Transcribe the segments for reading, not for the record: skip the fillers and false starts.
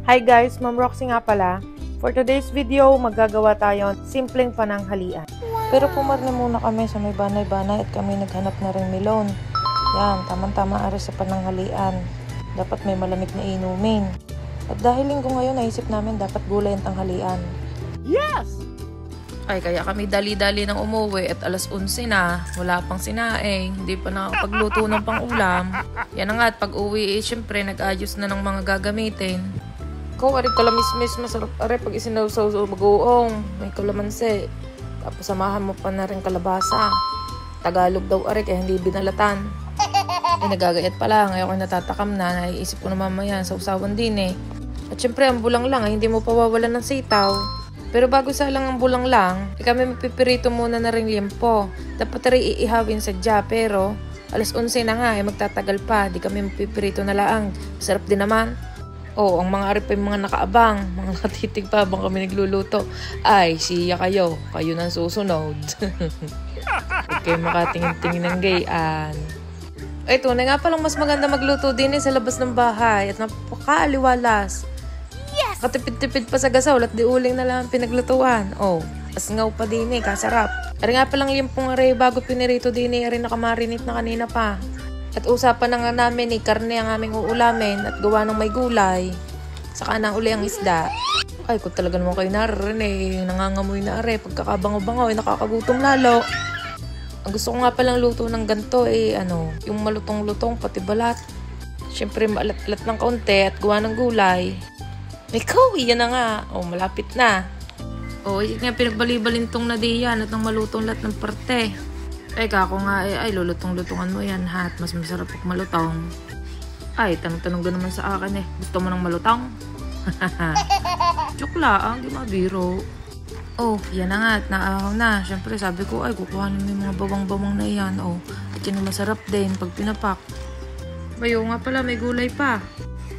Hi guys, Ma'am Roxy nga pala. For today's video, magagawa tayo simpleng pananghalian. Pero pumarne muna kami sa may banay-banay at kami naghanap na rin melon. Yan, tamang-tama ari sa pananghalian. Dapat may malamig na inumin. At dahil linggo ngayon, naisip namin dapat gulay ang tanghalian. Yes! Ay, kaya kami dali-dali nang umuwi at alas 11 na. Wala pang sinaing. Hindi pa nakakapagluto ng pang-ulam. Yan na nga at pag-uwi, syempre nag-ayos na ng mga gagamitin. Kung ari kalamis-mis, masarap ari pag isinawsaw sa bagoong. May kalamansi. Tapos samahan mo pa na rin kalabasa. Tagalog daw ari kaya hindi binalatan. Ay, nagagayat pa lang. Ngayon ko natatakam na. Naiisip ko na mamaya sa usawan din eh. At syempre, ang bulang lang ay hindi mo pawawalan ng sitaw. Pero bago sa lang ang bulang lang, kami mapipirito muna na rin liempo. Dapat rin iihawin sadya, pero alas 11 na nga, magtatagal pa. Di kami mapipirito na laang. Sarap din naman. Oh, ang mga arip ay mga nakaabang, mga natitig pa habang kami nagluluto. Ay, siya kayo. Kayo nang susunod. Okay, makatingin-tingin ng gayan. Ay, tunay nga palang mas maganda magluto din sa labas ng bahay at napakaaliwalas. Yes! Katipid-tipid pa sa gasaw at di uling na lang pinaglutuan. Oh, asngaw pa din kasarap. Ari nga palang liempong aray bago pinirito din ari nakamarinate na kanina pa. At usapan na nga namin karne ang aming uulamin at gawa ng may gulay. Saka na uli ang isda. Ay, kung talaga naman kayo naririnig, nangangamoy na aray, pagkakabango-bango ay nakakagutom lalo. Ang gusto ko nga palang luto ng ganito yung malutong-lutong pati balat. Siyempre maalat-lat ng kaunti at gawa ng gulay. May kawi, yan na nga. Oh, malapit na. Oh, yun nga pinagbali-balintong na diyan at nang malutong lahat ng parte. Ay, kako nga ay lulutong-lutungan mo yan ha at mas masarap pag malutong. Ay, tanong-tanong ka naman sa akin eh. Gusto mo ng malutong? Joke lang, di mabiro. Oh, yan na nga at naahaw na. Siyempre sabi ko ay kukuhanin mo yung mga bawang-bawang na yan. Oh, at yun masarap din pag pinapak. Bayo nga pala, may gulay pa.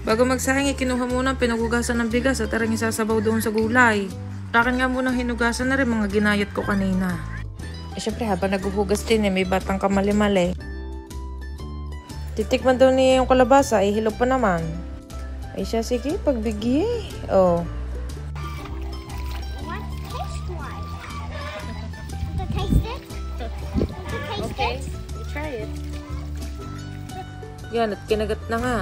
Bago magsahing, kinuha muna ang pinugugasan ng bigas at aring isasabaw doon sa gulay. Akin nga munang hinugasan na rin mga ginayat ko kanina. Eh syempre habang naguhugas din may batang kamali-mali. Titikman daw niya yung kalabasa, hilo pa naman. Ay siya, sige, pagbigye. Oh. Okay, try it. Yan, at kinagat na nga.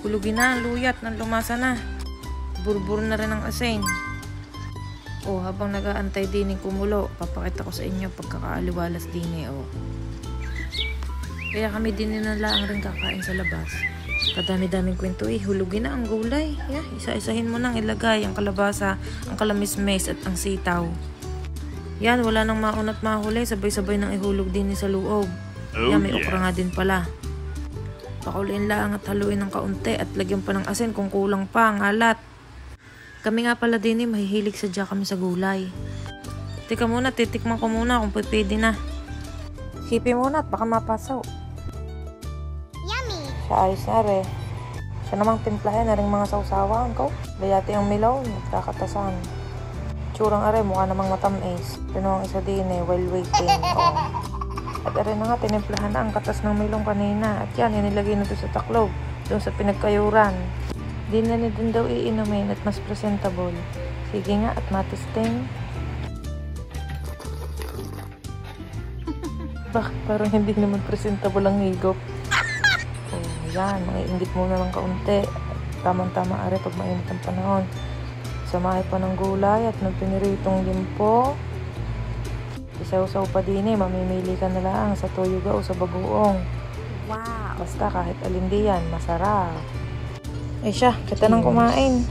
Hulugin na, luyat, nang lumasa na. Burbur na rin ang asin. Oh, habang nag-aantay din yung kumulo, papakita ko sa inyo pagkakaaliwalas din oh. Kaya kami din nalaang rin kakain sa labas. Kadami-daming kwento hulugin na ang gulay. Yeah, isa-isahin mo nang ilagay ang kalabasa, ang kalamismes at ang sitaw. Yan, wala nang maunat mahuli, sabay-sabay nang ihulog din sa loob. Yan, may okra nga din pala. Pakuliin lang at haluin ng kaunti at lagyan pa ng asin kung kulang pa ang alat. Kami nga pala din mahihilig sadya kami sa gulay. Teka muna, titikman ko muna kung pwede na. Hipi muna at baka mapasaw. Yummy! Siya ayos na re. Siya namang timplahin na rin mga sausawan ko. Bayati ang milaw, nagkakatasan. Tsurang are, mukha namang matamis. Pero ang isa din while waiting. Oh. At are na nga, tinimplahan na ang katas ng milong kanina. At yan, inilagay na doon sa taklob. Doon sa pinagkayuran. Di na din daw iinumin at mas presentable. Sige nga at matisting. Bakit parang hindi naman presentable ang higop? Oh, yan, maiinggit muna ng kaunti. Tamang-tama are pag mainit ang panahon. Samahay pa ng gulay at ng piniritong limpo. Isaw-saw pa din mamimili ka na lang sa tuyuga o sa bagoong. Wow! Basta kahit alin diyan, masarap. Ay siya, kita nang kumain.